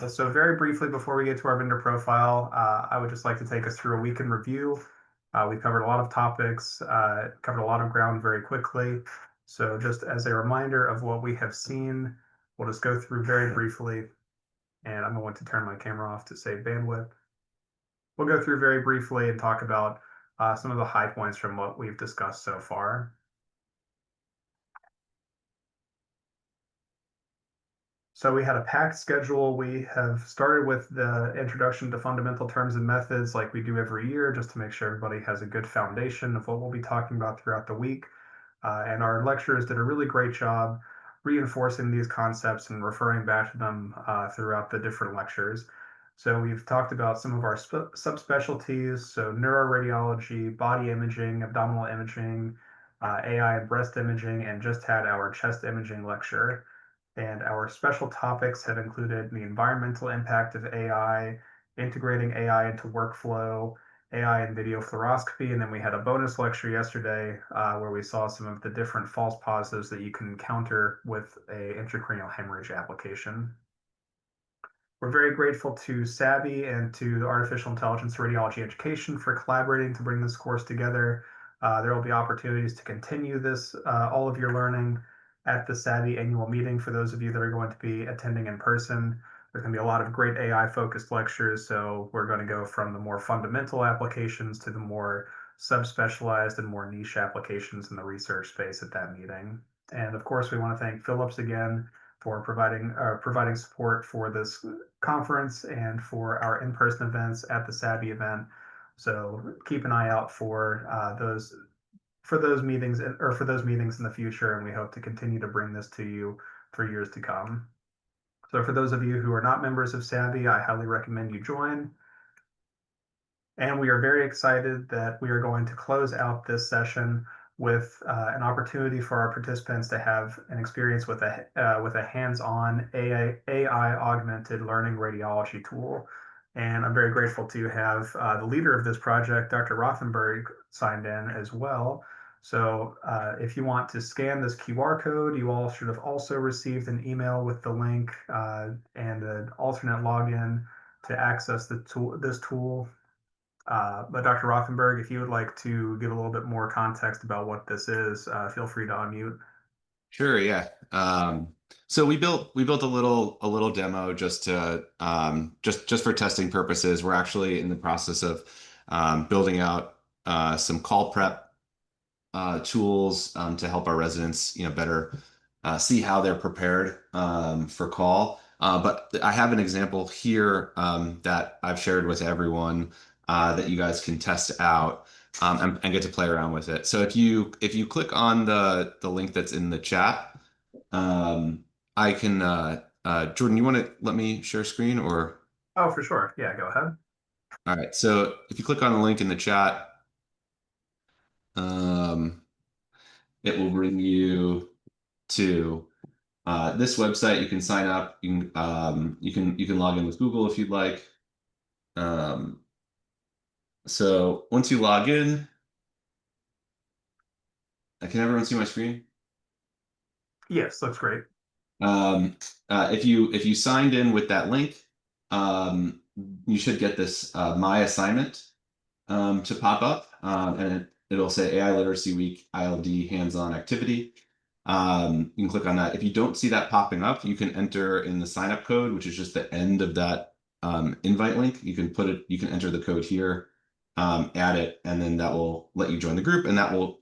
So very briefly, before we get to our vendor profile, I would just like to take us through a week in review. We've covered a lot of topics, covered a lot of ground very quickly. So just as a reminder of what we have seen, we'll just go through very briefly, and I'm going to turn my camera off to save bandwidth. We'll go through very briefly and talk about some of the high points from what we've discussed so far. So we had a packed schedule. We have started with the introduction to fundamental terms and methods like we do every year, just to make sure everybody has a good foundation of what we'll be talking about throughout the week. And our lecturers did a really great job reinforcing these concepts and referring back to them throughout the different lectures. So we've talked about some of our subspecialties, so neuroradiology, body imaging, abdominal imaging, AI and breast imaging, and just had our chest imaging lecture. And our special topics have included the environmental impact of AI, integrating AI into workflow, AI and video fluoroscopy, and then we had a bonus lecture yesterday where we saw some of the different false positives that you can encounter with a intracranial hemorrhage application. We're very grateful to SABI and to Artificial Intelligence Radiology Education for collaborating to bring this course together. There will be opportunities to continue this, all of your learning at the SABI annual meeting for those of you that are going to be attending in person. There's going to be a lot of great AI focused lectures. So we're going to go from the more fundamental applications to the more subspecialized and more niche applications in the research space at that meeting. And of course, we want to thank Philips again for providing support for this conference and for our in-person events at the SABI event. So keep an eye out for those meetings or for those meetings in the future, and we hope to continue to bring this to you for years to come. So for those of you who are not members of SABI, I highly recommend you join. And we are very excited that we are going to close out this session with an opportunity for our participants to have an experience with a hands-on AI augmented learning radiology tool. And I'm very grateful to have the leader of this project, Dr. Rothenberg, signed in as well. So if you want to scan this QR code, you all should have also received an email with the link and an alternate login to access this tool. But Dr. Rothenberg, if you would like to give a little bit more context about what this is, feel free to unmute. Sure, yeah. So we built a little demo just to just for testing purposes. We're actually in the process of building out some call prep tools to help our residents, better see how they're prepared for call. But I have an example here that I've shared with everyone that you guys can test out and get to play around with it. So if you click on the link that's in the chat, I can Jordan, you want to let me share screen or? Oh, for sure. Yeah, go ahead. All right. So if you click on the link in the chat, um, it will bring you to this website. You can sign up. You can log in with Google if you'd like. Um, so once you log in, can everyone see my screen? Yes, looks great. If you signed in with that link, you should get this My Assignment to pop up, and it'll say AI Literacy Week ILD hands-on activity. You can click on that. If you don't see that popping up, you can enter in the sign-up code, which is just the end of that invite link. You can enter the code here, add it, and then that will let you join the group, and that will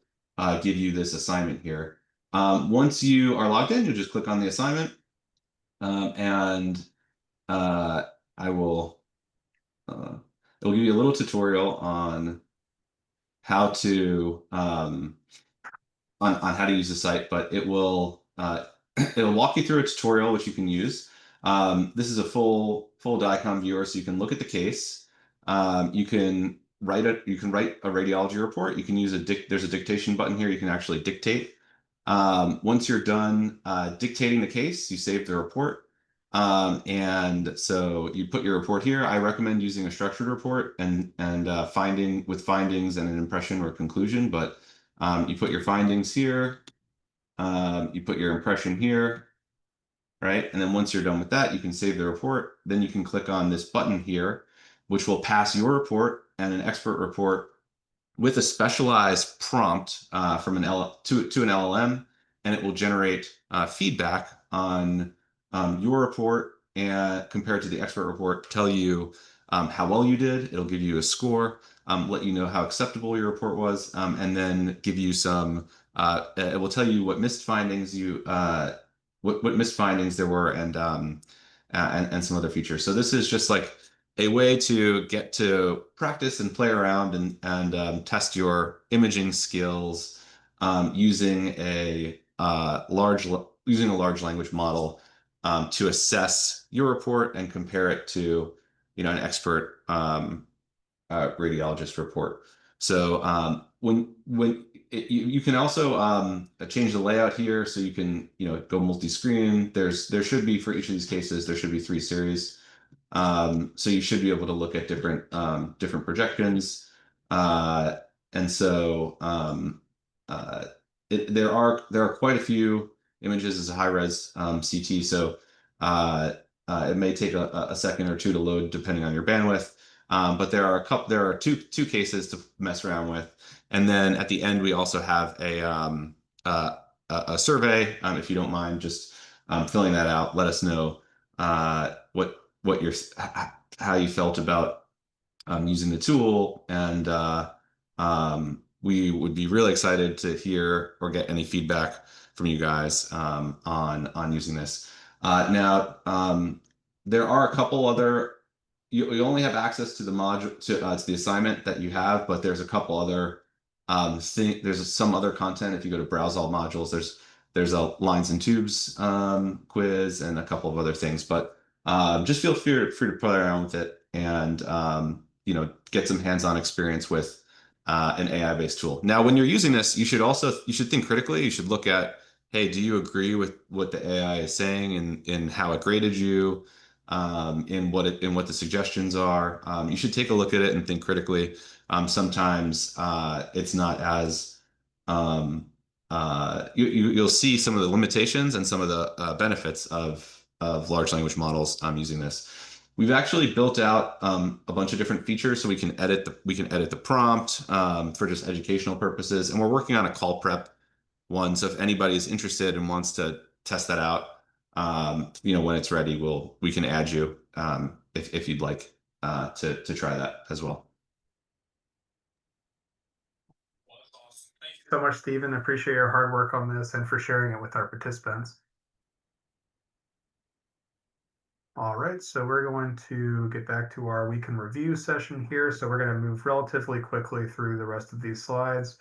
give you this assignment here. Once you are logged in, you'll just click on the assignment, and I will it'll give you a little tutorial on how to on how to use the site, but it'll walk you through a tutorial which you can use. This is a full DICOM viewer, so you can look at the case. You can write a radiology report. You can use there's a dictation button here. You can actually dictate. Once you're done dictating the case, you save the report. And so you put your report here. I recommend using a structured report and findings and an impression or conclusion, but you put your findings here, you put your impression here, right? And then once you're done with that, you can save the report. Then you can click on this button here, which will pass your report and an expert report with a specialized prompt from to an LLM, and it will generate feedback on your report and compared to the expert report, tell you how well you did. It'll give you a score, let you know how acceptable your report was, and then give you some. It will tell you what missed findings what missed findings there were, and some other features. So this is just like a way to get to practice and play around and test your imaging skills using using a large language model to assess your report and compare it to an expert radiologist report. So you can also change the layout here, so you can go multi-screen. There should be, for each of these cases, there should be 3 series. So you should be able to look at different projections. Uh, and so there are quite a few images as a high res CT. So it may take a second or two to load depending on your bandwidth. But there are two cases to mess around with. And then at the end, we also have a survey. If you don't mind just filling that out, let us know what your how you felt about using the tool, and we would be really excited to hear or get any feedback from you guys on using this. Now, there are a couple other. You only have access to the module to the assignment that you have, but there's a couple other there's some other content. If you go to browse all modules, there's a lines and tubes quiz and a couple of other things, but just feel free to play around with it and get some hands-on experience with an AI-based tool. Now, when you're using this, you should think critically. You should look at, hey, do you agree with what the AI is saying and in how it graded you, in what the suggestions are. You should take a look at it and think critically. Sometimes it's not as you'll see some of the limitations and some of the benefits of large language models using this. We've actually built out a bunch of different features, so we can edit the prompt for just educational purposes, and we're working on a call prep one. So if anybody's interested and wants to test that out, when it's ready, we can add you if you'd like to try that as well. Thank you so much, Stephen. I appreciate your hard work on this and for sharing it with our participants. All right, so we're going to get back to our week in review session here. So we're going to move relatively quickly through the rest of these slides.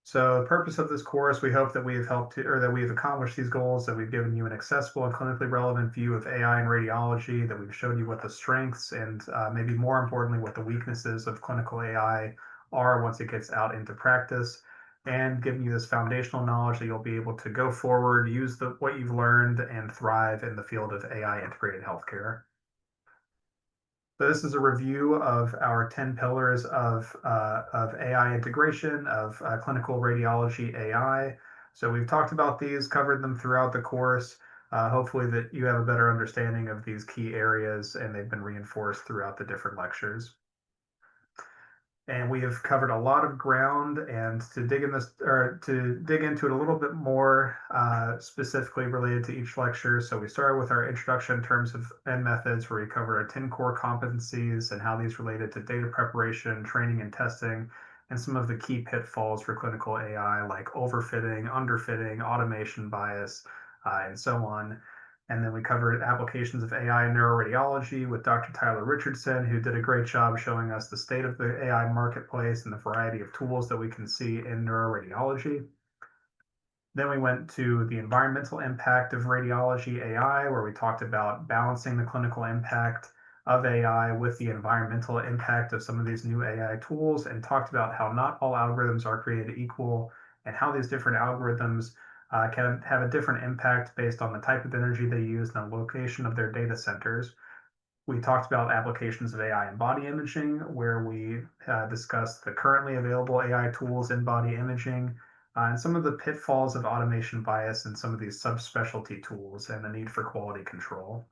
So the purpose of this course, we hope that we have helped to, or that we have accomplished these goals, that we've given you an accessible and clinically relevant view of AI and radiology, that we've showed you what the strengths and maybe more importantly, what the weaknesses of clinical AI are once it gets out into practice, and giving you this foundational knowledge that you'll be able to go forward, use what you've learned, and thrive in the field of AI integrated healthcare. So this is a review of our 10 pillars of AI integration, of clinical radiology AI. So we've talked about these, covered them throughout the course. Hopefully that you have a better understanding of these key areas, and they've been reinforced throughout the different lectures. And we have covered a lot of ground, and to dig into it a little bit more specifically related to each lecture. So we started with our introduction in terms of and methods, where we covered our 10 core competencies and how these related to data preparation, training, and testing, and some of the key pitfalls for clinical AI, like overfitting, underfitting, automation bias, and so on. And then we covered applications of AI in neuroradiology with Dr. Tyler Richardson, who did a great job showing us the state of the AI marketplace and the variety of tools that we can see in neuroradiology. Then we went to the environmental impact of radiology AI, where we talked about balancing the clinical impact of AI with the environmental impact of some of these new AI tools, and talked about how not all algorithms are created equal and how these different algorithms can have a different impact based on the type of energy they use and the location of their data centers. We talked about applications of AI in body imaging, where we discussed the currently available AI tools in body imaging, and some of the pitfalls of automation bias and some of these subspecialty tools and the need for quality control.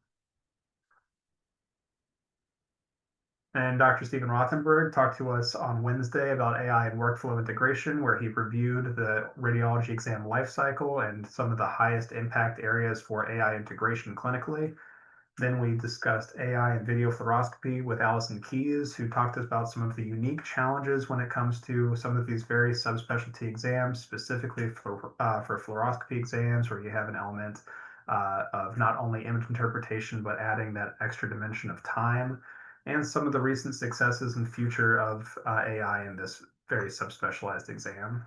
And Dr. Stephen Rothenberg talked to us on Wednesday about AI and workflow integration, where he reviewed the radiology exam lifecycle and some of the highest impact areas for AI integration clinically. Then we discussed AI and video fluoroscopy with Allison Keys, who talked to us about some of the unique challenges when it comes to some of these very subspecialty exams, specifically for fluoroscopy exams, where you have an element of not only image interpretation, but adding that extra dimension of time, and some of the recent successes and future of AI in this very subspecialized exam.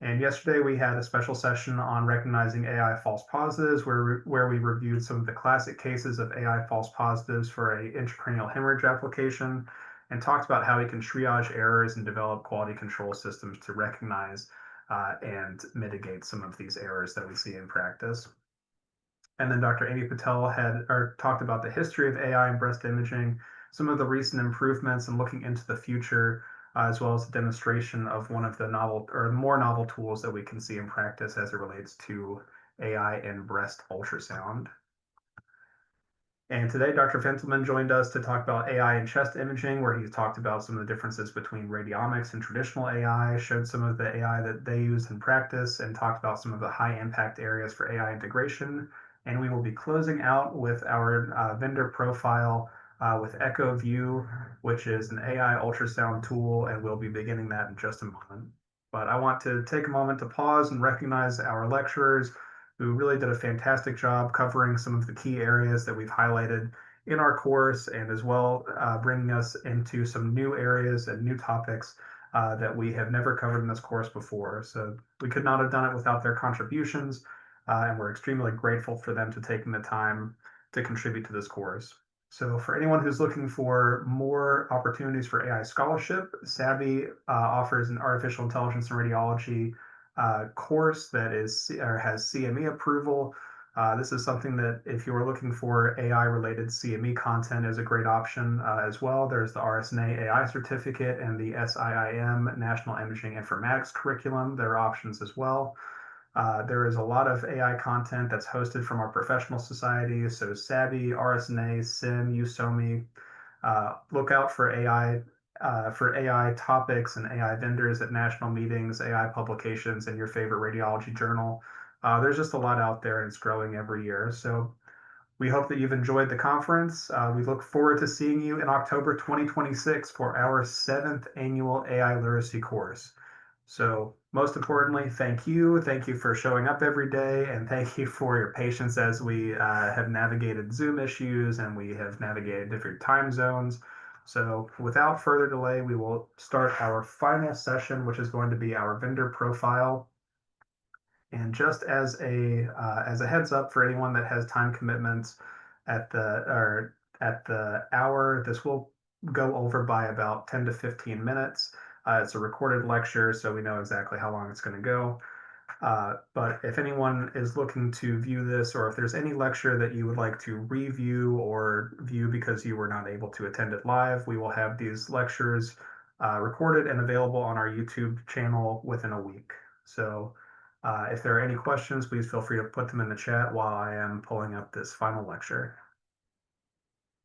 And yesterday we had a special session on recognizing AI false positives, where we reviewed some of the classic cases of AI false positives for a intracranial hemorrhage application, and talked about how we can triage errors and develop quality control systems to recognize and mitigate some of these errors that we see in practice. And then Dr. Amy Patel talked about the history of AI in breast imaging, some of the recent improvements, and looking into the future, as well as a demonstration of one of the novel or more novel tools that we can see in practice as it relates to AI and breast ultrasound. And today, Dr. Fentelman joined us to talk about AI in chest imaging, where he talked about some of the differences between radiomics and traditional AI, showed some of the AI that they use in practice, and talked about some of the high impact areas for AI integration. And we will be closing out with our vendor profile with EchoView, which is an AI ultrasound tool, and we'll be beginning that in just a moment. But I want to take a moment to pause and recognize our lecturers who really did a fantastic job covering some of the key areas that we've highlighted in our course, and as well bringing us into some new areas and new topics that we have never covered in this course before. So we could not have done it without their contributions, and we're extremely grateful for them to taking the time to contribute to this course. So for anyone who's looking for more opportunities for AI scholarship, SABI offers an artificial intelligence in radiology course that has CME approval. This is something that if you are looking for AI related CME content is a great option as well. There's the RSNA AI certificate and the SIIM National Imaging Informatics curriculum. There are options as well. There is a lot of AI content that's hosted from our professional societies. So SABI, RSNA, SIM, USOMI. Look out for AI topics and AI vendors at national meetings, AI publications, and your favorite radiology journal. There's just a lot out there, and it's growing every year. So we hope that you've enjoyed the conference. We look forward to seeing you in October 2026 for our 7th annual AI literacy course. So most importantly, thank you. Thank you for showing up every day, and thank you for your patience as we have navigated Zoom issues and we have navigated different time zones. So without further delay, we will start our final session, which is going to be our vendor profile. And just as a heads up for anyone that has time commitments at the hour, this will go over by about 10 to 15 minutes. It's a recorded lecture, so we know exactly how long it's going to go. But if anyone is looking to view this, or if there's any lecture that you would like to review or view because you were not able to attend it live, we will have these lectures recorded and available on our YouTube channel within a week. So if there are any questions, please feel free to put them in the chat while I am pulling up this final lecture.